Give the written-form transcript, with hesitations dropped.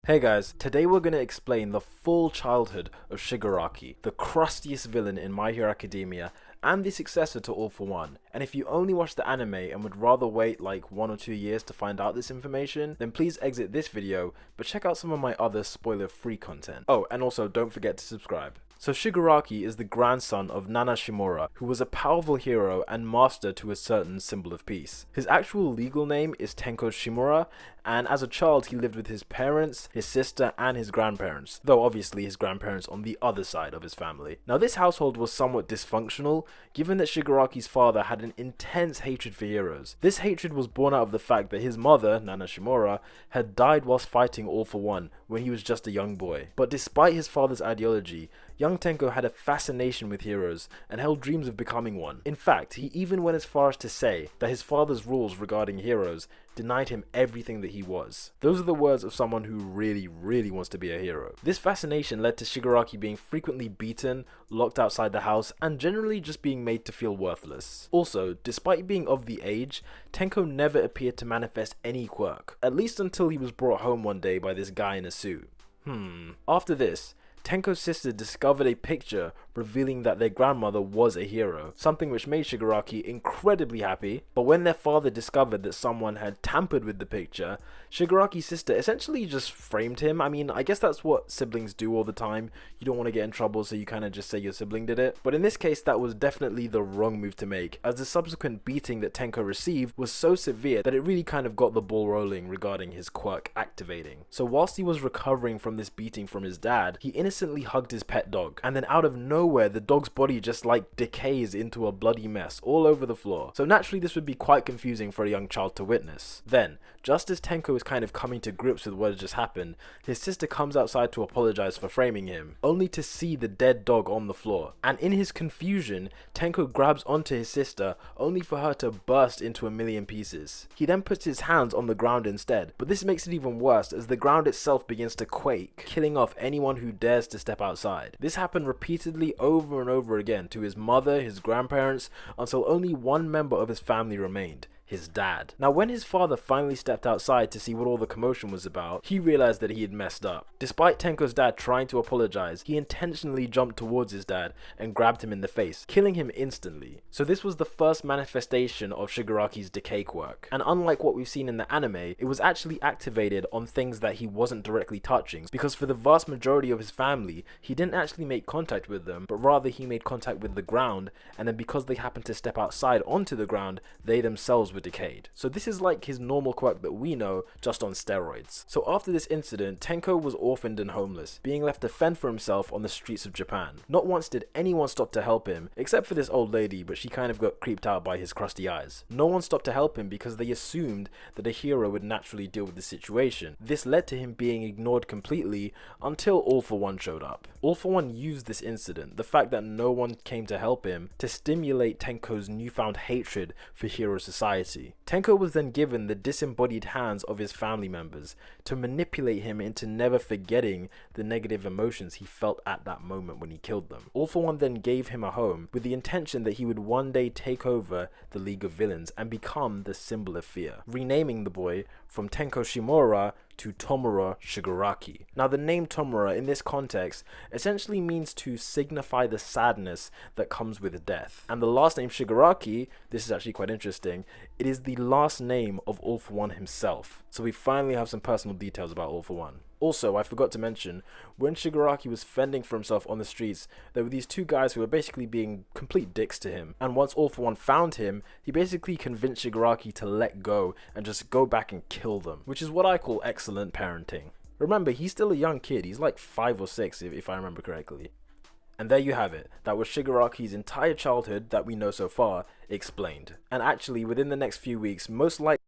Hey guys, today we're going to explain the full childhood of Shigaraki, the crustiest villain in My Hero Academia and the successor to All for One. And if you only watch the anime and would rather wait like 1 or 2 years to find out this information, then please exit this video, but check out some of my other spoiler-free content. Oh, and also don't forget to subscribe. So Shigaraki is the grandson of Nana Shimura, who was a powerful hero and master to a certain symbol of peace. His actual legal name is Tenko Shimura, and as a child he lived with his parents, his sister, and his grandparents, though obviously his grandparents on the other side of his family. Now this household was somewhat dysfunctional, given that Shigaraki's father had an intense hatred for heroes. This hatred was born out of the fact that his mother, Nana Shimura, had died whilst fighting All for One when he was just a young boy. But despite his father's ideology, young Tenko had a fascination with heroes and held dreams of becoming one. In fact, he even went as far as to say that his father's rules regarding heroes denied him everything that he was. Those are the words of someone who really wants to be a hero. This fascination led to Shigaraki being frequently beaten, locked outside the house, and generally just being made to feel worthless. Also, despite being of the age, Tenko never appeared to manifest any quirk, at least until he was brought home one day by this guy in a suit. After this, Tenko's sister discovered a picture revealing that their grandmother was a hero, something which made Shigaraki incredibly happy. But when their father discovered that someone had tampered with the picture, Shigaraki's sister essentially just framed him. I mean, I guess that's what siblings do all the time. You don't want to get in trouble, so you kind of just say your sibling did it. But in this case, that was definitely the wrong move to make, as the subsequent beating that Tenko received was so severe that it really kind of got the ball rolling regarding his quirk activating. So whilst he was recovering from this beating from his dad, he innocently hugged his pet dog, and then out of nowhere the dog's body just like decays into a bloody mess all over the floor. So naturally this would be quite confusing for a young child to witness. Then, just as Tenko is kind of coming to grips with what had just happened, his sister comes outside to apologize for framing him, only to see the dead dog on the floor. And in his confusion, Tenko grabs onto his sister, only for her to burst into a million pieces. He then puts his hands on the ground instead, but this makes it even worse as the ground itself begins to quake, killing off anyone who dares to step outside. This happened repeatedly over and over again to his mother, his grandparents, until only one member of his family remained: his dad. Now when his father finally stepped outside to see what all the commotion was about, he realized that he had messed up. Despite Tenko's dad trying to apologize, he intentionally jumped towards his dad and grabbed him in the face, killing him instantly. So this was the first manifestation of Shigaraki's decay quirk, and unlike what we've seen in the anime, it was actually activated on things that he wasn't directly touching, because for the vast majority of his family, he didn't actually make contact with them, but rather he made contact with the ground, and then because they happened to step outside onto the ground, they themselves were decayed. So this is like his normal quirk that we know, just on steroids. So after this incident, Tenko was orphaned and homeless, being left to fend for himself on the streets of Japan. Not once did anyone stop to help him, except for this old lady, but she kind of got creeped out by his crusty eyes. No one stopped to help him because they assumed that a hero would naturally deal with the situation. This led to him being ignored completely until All for One showed up. All for One used this incident, the fact that no one came to help him, to stimulate Tenko's newfound hatred for hero society. Tenko was then given the disembodied hands of his family members to manipulate him into never forgetting the negative emotions he felt at that moment when he killed them. All for One then gave him a home with the intention that he would one day take over the League of Villains and become the symbol of fear, renaming the boy from Tenko Shimura to Tomura Shigaraki. Now the name Tomura in this context essentially means to signify the sadness that comes with death. And the last name Shigaraki, this is actually quite interesting, it is the last name of All for One himself. So we finally have some personal details about All for One. Also, I forgot to mention, when Shigaraki was fending for himself on the streets, there were these two guys who were basically being complete dicks to him. And once All for One found him, he basically convinced Shigaraki to let go and just go back and kill them, which is what I call excellent parenting. Remember, he's still a young kid, he's like 5 or 6 if I remember correctly. And there you have it. That was Shigaraki's entire childhood that we know so far explained. And actually, within the next few weeks, most likely